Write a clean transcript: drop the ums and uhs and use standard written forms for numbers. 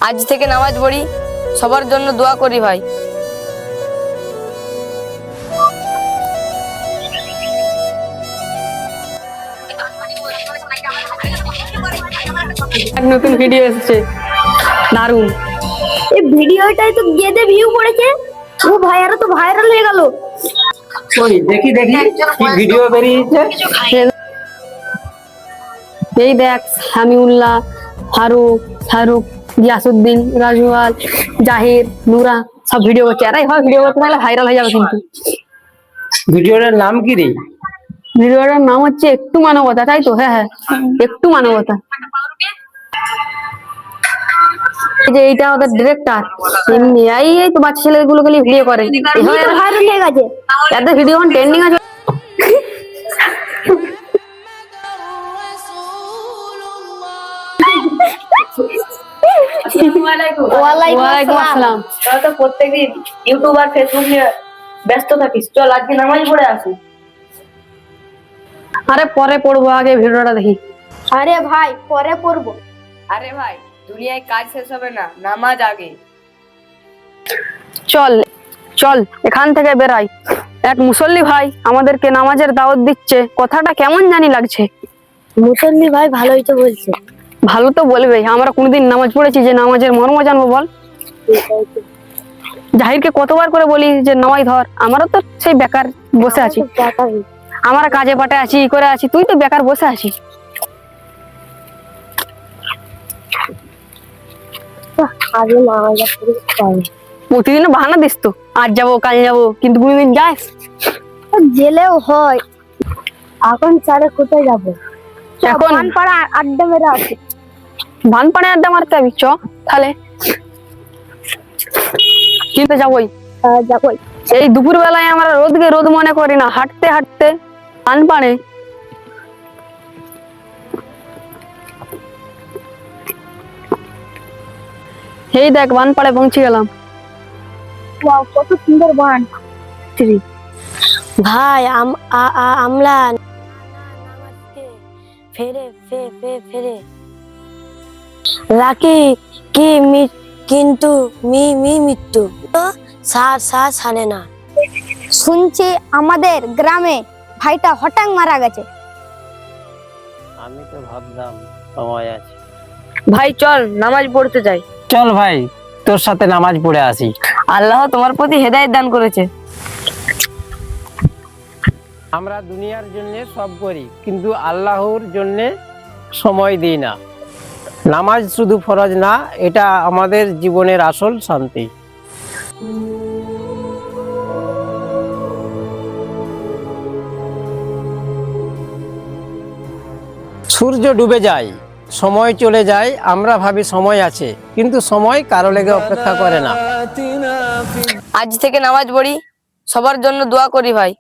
আজ থেকে নামাজ পড়ি, সবার জন্য দোয়া করি ভাই। এক নতুন ভিডিও এসেছে, দারুণ। এই ভিডিওটাই তো গেদে ভিউ পড়েছে। ও ভাই, আরো তো ভাইরাল হয়ে গেল। ওই দেখি দেখি কি ভিডিও বেরিয়েছে। এই দেখ, সামিউল্লাহ, ফারুক, শাহরুখ, গিয়াসউদ্দিন, রাজওয়াল, জাহির, নুরা সব ভিডিও করছে। আর এইভাবে ভিডিও করতে থাকলে ভাইরাল হয়ে যাবে কিন্তু। ভিডিওটার নাম কি রে? ভিডিওটার নাম হচ্ছে একটু মানবতা, তাই তো? হ্যাঁ হ্যাঁ, একটু মানবতা। এই যে এইটা ওদের ডিরেক্টর, এমনি এই তো বাচ্চা ছেলেগুলোকে নিয়ে ভিডিও করে, ভাইরাল হয়ে গেছে। এত ভিডিও ট্রেন্ডিং আছে। ওয়ালাইকুম আসসালাম। তোরা তো প্রত্যেকদিন ইউটিউব আর ফেসবুক নিয়ে ব্যস্ত থাকিস, চল আজকে নামাজ পড়ে আসি। আরে পরে পড়বো, আগে ভিডিওটা দেখি। আরে ভাই, পরে পড়বো। আরে ভাই, দুনিয়ায় কাজ শেষ হবে না, নামাজ আগে। চল চল এখান থেকে বেরাই। এক মুসল্লি ভাই আমাদেরকে নামাজের দাওয়াত দিচ্ছে, কথাটা কেমন জানি লাগছে। মুসল্লি ভাই ভালোই তো বলছে। ভালো তো বলবে, আমরা কোনোদিন নামাজ পড়েছি যে নামাজের মর্ম জানবো বল? জাহিরকে কতবার করে বলি যে নামাজ ধর, আমারও তো সেই বেকার বসে আছি। আমরা কাজে পাটে আছি, ই করে আছি, তুই তো বেকার বসে আছিস। আগে নামাজ প্রতিদিন বাহানা দিস তো, আজ যাবো কাল যাবো, কিন্তু কোনোদিন যাস? জেলেও হয়। এখন চারে কোথায় যাবো? এখন পাড়া আড্ডা মেরে আছে। বানপাড়ে আড্ডা মারতে যাবি, চ তাহলে। কিন্তু যাবোই। যাবোই। এই দুপুর বেলায় আমরা রোদকে রোদ মনে করি না, হাঁটতে হাঁটতে বানপাড়ে। এই দেখ, বানপাড়ে পৌঁছে গেলাম। ওয়াও, কত সুন্দর বান। ভাই আমরা ফেরে ফেরে রাখি কি কিন্তু মৃত্যু সার ছাড়ে না। শুনছি আমাদের গ্রামে ভাইটা হঠাৎ মারা গেছে। আমি তো ভাবলাম সময় আছে। ভাই চল নামাজ পড়তে যাই। চল ভাই, তোর সাথে নামাজ পড়ে আসি। আল্লাহ তোমার প্রতি হেদায়েত দান করেছে। আমরা দুনিয়ার জন্য সব করি, কিন্তু আল্লাহর জন্য সময় দিই না। নামাজ শুধু ফরজ না, এটা আমাদের জীবনের আসল শান্তি। সূর্য ডুবে যায়, সময় চলে যায়, আমরা ভাবি সময় আছে, কিন্তু সময় কারো লেগে অপেক্ষা করে না। আজ থেকে নামাজ পড়ি, সবার জন্য দোয়া করি ভাই।